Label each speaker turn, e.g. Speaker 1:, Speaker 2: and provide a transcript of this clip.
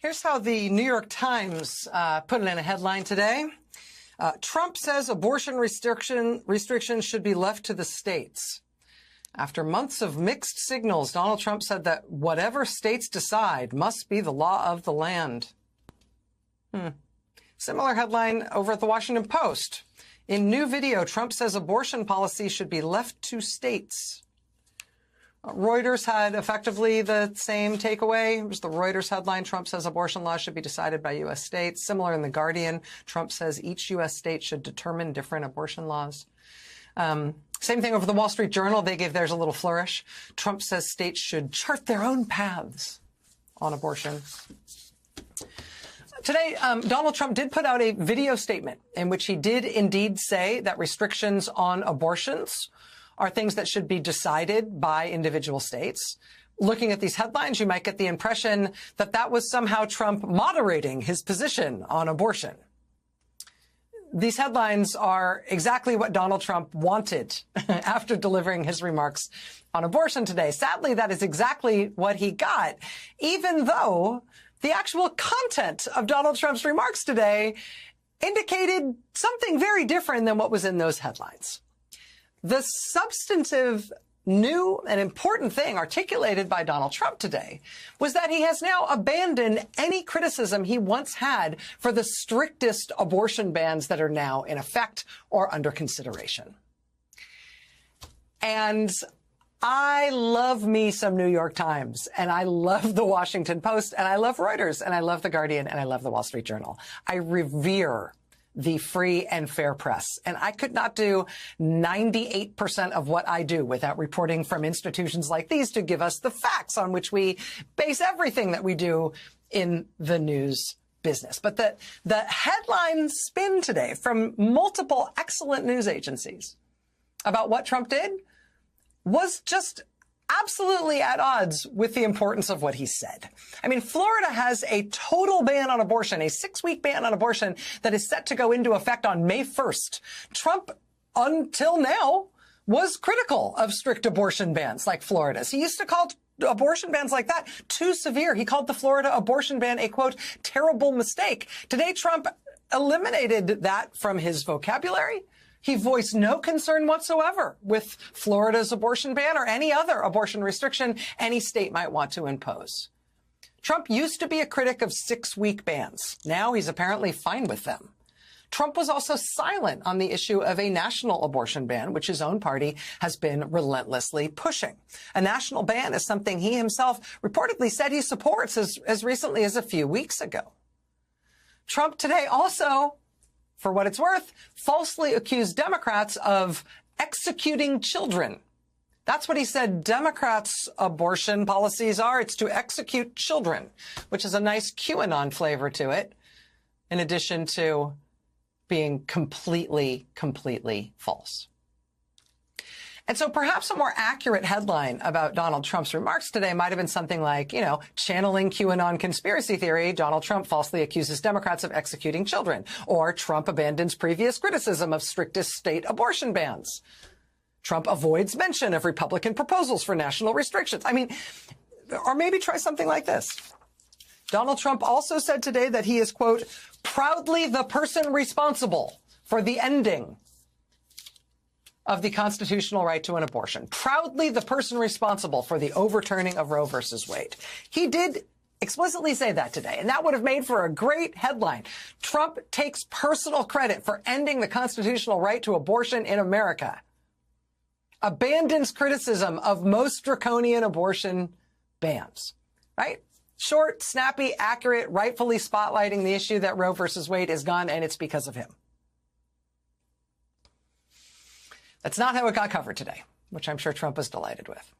Speaker 1: Here's how the New York Times put it in a headline today. Trump says abortion restrictions should be left to the states. After months of mixed signals, Donald Trump said that whatever states decide must be the law of the land. Similar headline over at the Washington Post. In new video, Trump says abortion policy should be left to states. Reuters had effectively the same takeaway. It was the Reuters headline. Trump says abortion laws should be decided by U.S. states. Similar in The Guardian, Trump says each U.S. state should determine different abortion laws. Same thing over the Wall Street Journal. They gave theirs a little flourish. Trump says states should chart their own paths on abortion. Today, Donald Trump did put out a video statement in which he did indeed say that restrictions on abortions are things that should be decided by individual states. Looking at these headlines, you might get the impression that that was somehow Trump moderating his position on abortion. These headlines are exactly what Donald Trump wanted after delivering his remarks on abortion today. Sadly, that is exactly what he got, even though the actual content of Donald Trump's remarks today indicated something very different than what was in those headlines. The substantive, new and important thing articulated by Donald Trump today was that he has now abandoned any criticism he once had for the strictest abortion bans that are now in effect or under consideration. And I love me some New York Times, and I love the Washington Post, and I love Reuters, and I love The Guardian, and I love the Wall Street Journal. I revere the free and fair press. And I could not do 98% of what I do without reporting from institutions like these to give us the facts on which we base everything that we do in the news business. But the headline spin today from multiple excellent news agencies about what Trump did was just absolutely at odds with the importance of what he said. I mean, Florida has a total ban on abortion, a 6-week ban on abortion that is set to go into effect on May 1st. Trump, until now, was critical of strict abortion bans like Florida's. He used to call abortion bans like that too severe. He called the Florida abortion ban a, quote, terrible mistake. Today, Trump eliminated that from his vocabulary. He voiced no concern whatsoever with Florida's abortion ban or any other abortion restriction any state might want to impose. Trump used to be a critic of 6-week bans. Now he's apparently fine with them. Trump was also silent on the issue of a national abortion ban, which his own party has been relentlessly pushing. A national ban is something he himself reportedly said he supports as recently as a few weeks ago. Trump today also, for what it's worth, falsely accused Democrats of executing children. That's what he said Democrats' abortion policies are. It's to execute children, which is a nice QAnon flavor to it, in addition to being completely false. And so perhaps a more accurate headline about Donald Trump's remarks today might have been something like, channeling QAnon conspiracy theory, Donald Trump falsely accuses Democrats of executing children, or Trump abandons previous criticism of strictest state abortion bans. Trump avoids mention of Republican proposals for national restrictions. Or maybe try something like this. Donald Trump also said today that he is, quote, proudly the person responsible for the ending of the constitutional right to an abortion. Proudly the person responsible for the overturning of Roe versus Wade. He did explicitly say that today, and that would have made for a great headline. Trump takes personal credit for ending the constitutional right to abortion in America. Abandons criticism of most draconian abortion bans. Right? Short, snappy, accurate, rightfully spotlighting the issue that Roe versus Wade is gone, and it's because of him. That's not how it got covered today, which I'm sure Trump was delighted with.